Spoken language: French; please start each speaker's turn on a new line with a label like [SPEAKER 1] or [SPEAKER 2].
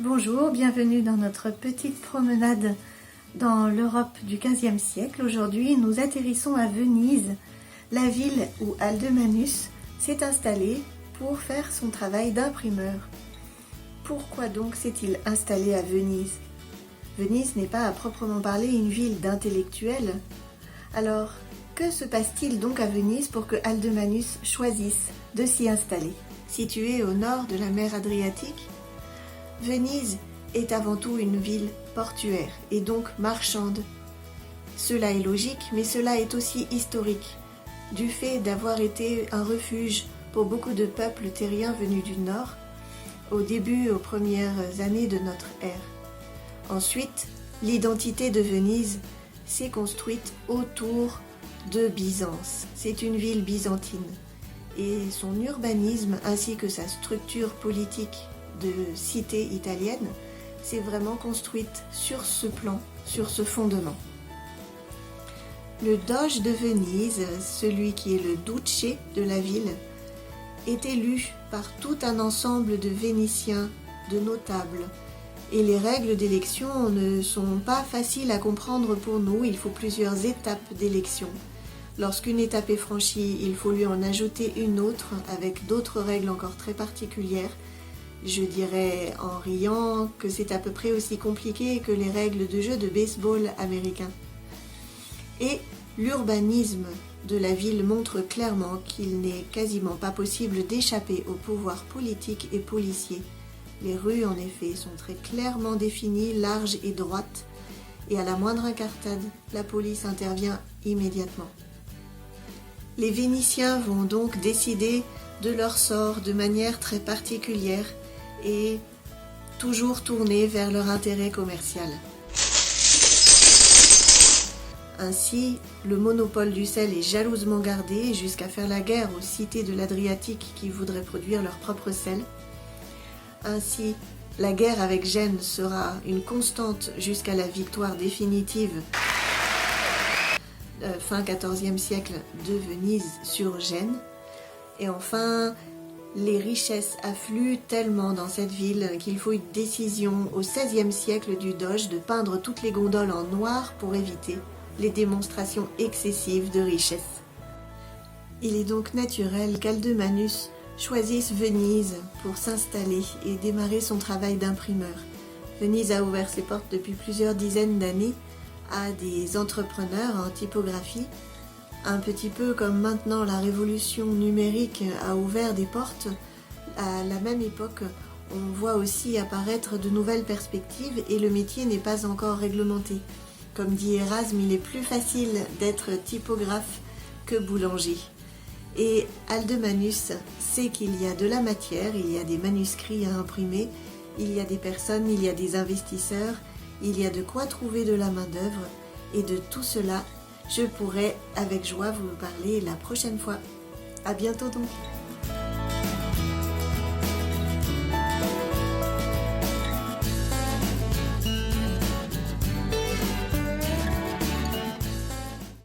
[SPEAKER 1] Bonjour, bienvenue dans notre petite promenade dans l'Europe du XVe siècle. Aujourd'hui, nous atterrissons à Venise, la ville où Aldemanius s'est installé pour faire son travail d'imprimeur. Pourquoi donc s'est-il installé à Venise? Venise n'est pas à proprement parler une ville d'intellectuels. Alors, que se passe-t-il donc à Venise pour que Aldemanius choisisse de s'y installer? Située au nord de la mer Adriatique, Venise est avant tout une ville portuaire et donc marchande. Cela est logique, mais cela est aussi historique, du fait d'avoir été un refuge pour beaucoup de peuples terriens venus du nord, aux premières années de notre ère. Ensuite, l'identité de Venise s'est construite autour de Byzance. C'est une ville byzantine et son urbanisme ainsi que sa structure politique de cité italienne s'est vraiment construite sur ce plan, sur ce fondement. Le doge de Venise, celui qui est le duce de la ville, est élu par tout un ensemble de Vénitiens, de notables. Et les règles d'élection ne sont pas faciles à comprendre pour nous, il faut plusieurs étapes d'élection. Lorsqu'une étape est franchie, il faut lui en ajouter une autre avec d'autres règles encore très particulières. Je dirais en riant que c'est à peu près aussi compliqué que les règles de jeu de baseball américain. Et l'urbanisme de la ville montre clairement qu'il n'est quasiment pas possible d'échapper au pouvoir politique et policier. Les rues, en effet, sont très clairement définies, larges et droites, et à la moindre incartade, la police intervient immédiatement. Les Vénitiens vont donc décider de leur sort de manière très particulière et toujours tournés vers leur intérêt commercial. Ainsi, le monopole du sel est jalousement gardé jusqu'à faire la guerre aux cités de l'Adriatique qui voudraient produire leur propre sel. Ainsi, la guerre avec Gênes sera une constante jusqu'à la victoire définitive fin XIVe siècle de Venise sur Gênes. Et enfin, les richesses affluent tellement dans cette ville qu'il faut une décision au XVIe siècle du doge de peindre toutes les gondoles en noir pour éviter les démonstrations excessives de richesse. Il est donc naturel qu'Aldemanius choisisse Venise pour s'installer et démarrer son travail d'imprimeur. Venise a ouvert ses portes depuis plusieurs dizaines d'années à des entrepreneurs en typographie, un petit peu comme maintenant la révolution numérique a ouvert des portes. À la même époque, on voit aussi apparaître de nouvelles perspectives et le métier n'est pas encore réglementé. Comme dit Erasme, il est plus facile d'être typographe que boulanger. Et Aldemanius sait qu'il y a de la matière, il y a des manuscrits à imprimer, il y a des personnes, il y a des investisseurs, il y a de quoi trouver de la main-d'œuvre, et de tout cela, je pourrai avec joie vous parler la prochaine fois. À bientôt donc.